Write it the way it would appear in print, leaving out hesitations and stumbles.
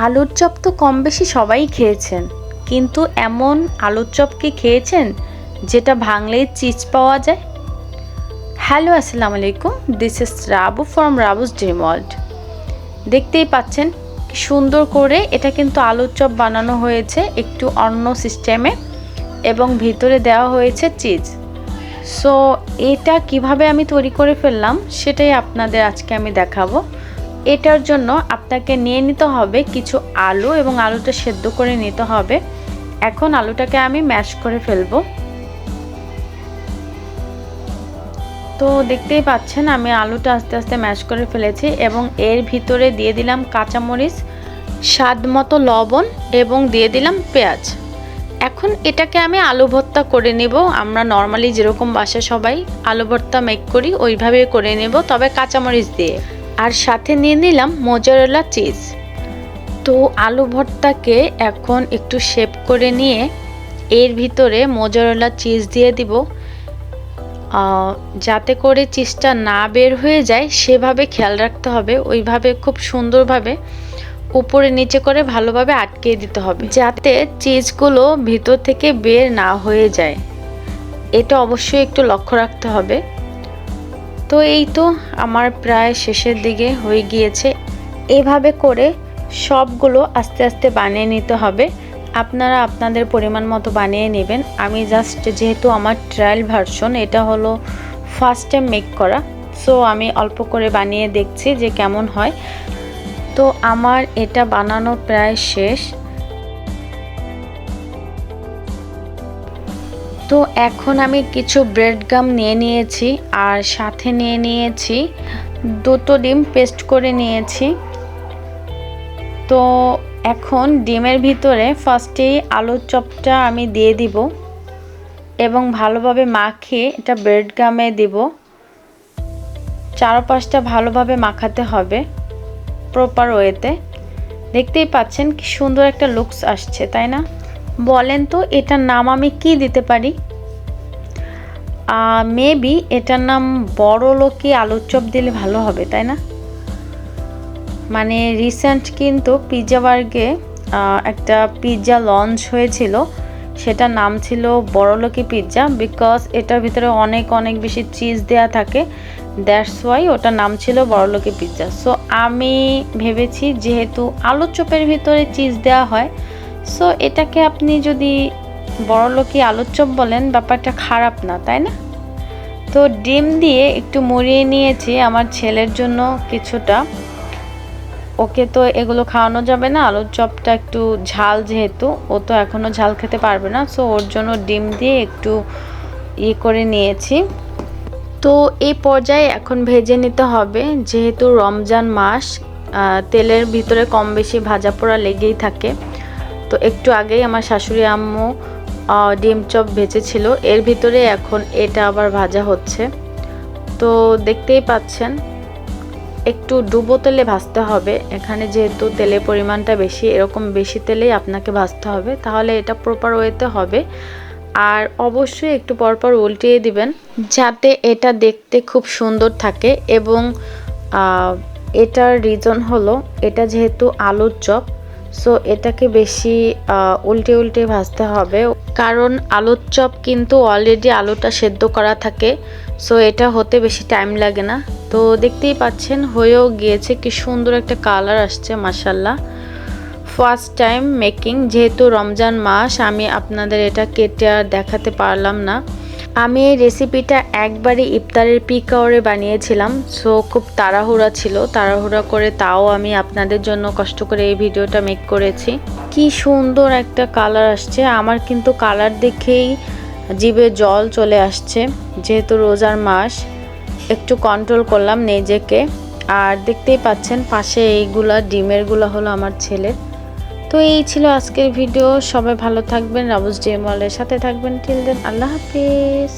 আলুর চপ তো কম বেশি সবাই খেয়েছেন, কিন্তু এমন আলুর চপ কি খেয়েছেন যেটা ভাঙলেই চিজ পাওয়া যায়? হ্যালো, আসসালামু আলাইকুম। This is Rabu from Rabu's dream world. দেখতেই পাচ্ছেন কি সুন্দর করে এটা কিন্তু আলুর চপ বানানো হয়েছে একটু অন্য সিস্টেমে, এবং ভিতরে দেওয়া হয়েছে চিজ। সো এটা কিভাবে আমি তৈরি করে ফেললাম সেটাই আপনাদের আজকে আমি দেখাবো। এটার জন্য আপনাকে নিয়ে নিতে হবে কিছু আলু, এবং আলুটা সেদ্ধ করে নিতে হবে। এখন আলুটাকে আমি ম্যাশ করে ফেলবো। তো দেখতেই পাচ্ছেন আমি আলুটা আস্তে আস্তে ম্যাশ করে ফেলেছি, এবং এর ভিতরে দিয়ে দিলাম কাঁচামরিচ, স্বাদ মতো লবণ, এবং দিয়ে দিলাম পেঁয়াজ। এখন এটাকে আমি আলু ভর্তা করে নেব। আমরা নর্মালি যেরকম বাসায় সবাই আলু ভর্তা মেক করি ওইভাবে করে নেব, তবে কাঁচামরিচ দিয়ে। আর সাথে নিয়ে নিলাম মোজারেলা চিজ। তো আলু ভর্তাকে এখন একটু শেপ করে নিয়ে এর ভিতরে মোজারেলা চিজ দিয়ে দিব, যাতে করে চিজটা না বের হয়ে যায় সেভাবে খেয়াল রাখতে হবে। ওইভাবে খুব সুন্দরভাবে উপরে নিচে করে ভালোভাবে আটকে দিতে হবে, যাতে চিজগুলো ভিতর থেকে বের না হয়ে যায়। এটা অবশ্যই একটু লক্ষ্য রাখতে হবে। তো এই তো আমার প্রায় শেষের দিকে হয়ে গিয়েছে। এভাবে করে সবগুলো আস্তে আস্তে বানিয়ে নিতে হবে। আপনারা আপনাদের পরিমাণ মতো বানিয়ে নেবেন। আমি জাস্ট, যেহেতু আমার ট্রায়াল ভার্সন, এটা হলো ফার্স্ট টাইম মেক করা, সো আমি অল্প করে বানিয়ে দেখছি যে কেমন হয়। তো আমার এটা বানানো প্রায় শেষ। তো এখন আমি কিছু ব্রেড গাম নিয়ে নিয়েছি, আর সাথে নিয়ে নিয়েছি দুটো ডিম পেস্ট করে নিয়েছি। তো এখন ডিমের ভিতরে ফার্স্টেই আলুর চপটা আমি দিয়ে দিব, এবং ভালোভাবে মাখিয়ে এটা ব্রেড গামে দিব। চারপাশটা ভালোভাবে মাখাতে হবে প্রপার ওয়েতে। দেখতেই পাচ্ছেন কি সুন্দর একটা লুকস আসছে, তাই না? বলেন তো এটার নাম আমি কি দিতে পারি? মেবি এটার নাম বড় লোকি আলুর চপ দিলে ভালো হবে, তাই না? মানে রিসেন্ট কিন্তু পিৎজা বার্গে একটা পিৎজা লঞ্চ হয়েছিল, সেটার নাম ছিল বড়লোকি পিৎজা, বিকজ এটার ভিতরে অনেক অনেক বেশি চিজ দেয়া থাকে। দ্যাটস ওয়াই ওটার নাম ছিল বড়লোকি পিৎজা। সো আমি ভেবেছি যেহেতু আলুর চপের ভিতরে চিজ দেওয়া হয়, সো এটাকে আপনি যদি বড়লোকি আলুর চপ বলেন ব্যাপারটা খারাপ না, তাই না? তো ডিম দিয়ে একটু মুড়িয়ে নিয়েছি আমার ছেলের জন্য কিছুটা। ওকে তো এগুলো খাওয়ানো যাবে না, আলুর চপটা একটু ঝাল, যেহেতু ও তো এখনও ঝাল খেতে পারবে না, সো ওর জন্য ডিম দিয়ে একটু করে নিয়েছি। তো এই পর্যায়ে এখন ভেজে নিতে হবে, যেহেতু রমজান মাস, তেলের ভিতরে কম বেশি ভাজা পোড়া লেগেই থাকে। তো একটু আগেই আমার শাশুড়ি আম্মু ডিম চপ ভেজেছিল, এর ভিতরে এখন এটা আবার ভাজা হচ্ছে। তো দেখতেই পাচ্ছেন একটু ডুবো তেলে ভাজতে হবে। এখানে যেহেতু তেলের পরিমাণটা বেশি, এরকম বেশি তেলেই আপনাকে ভাজতে হবে, তাহলে এটা প্রপার ওয়েতে হবে। আর অবশ্যই একটু পরপর উল্টিয়ে দিবেন, যাতে এটা দেখতে খুব সুন্দর থাকে। এবং এটার রিজন হলো এটা যেহেতু আলুর চপ, সো এটাকে বেশি উল্টে উল্টে ভাজতে হবে, কারণ আলুর চপ কিন্তু অলরেডি আলুটা সেদ্ধ করা থাকে, সো এটা হতে বেশি টাইম লাগে না। তো দেখতেই পাচ্ছেন হয়েও গিয়েছে, কি সুন্দর একটা কালার আসছে, মাশাল্লাহ। ফার্স্ট টাইম মেকিং, যেহেতু রমজান মাস, আমি আপনাদের এটা কেটে আর দেখাতে পারলাম না। আমি এই রেসিপিটা একবারে ইফতারের পিক আওয়ারে বানিয়েছিলাম, সো খুব তাড়াহুড়া ছিল, তাড়াহুড়া করে তাও আমি আপনাদের জন্য কষ্ট করে এই ভিডিওটা মেক করেছি। কি সুন্দর একটা কালার আসছে, আমার কিন্তু কালার দেখেই জিভে জল চলে আসছে। যেহেতু রোজার মাস, একটু কন্ট্রোল করলাম নিজেকে। আর দেখতেই পাচ্ছেন পাশে এইগুলা ডিমেরগুলো হলো আমার ছেলের। তো এই ছিল আজকের ভিডিও। সবাই ভালো থাকবেন, রাবুস ড্রিম ওয়ার্ল্ডের সাথে থাকবেন। টিল দেন, আল্লাহ হাফিজ।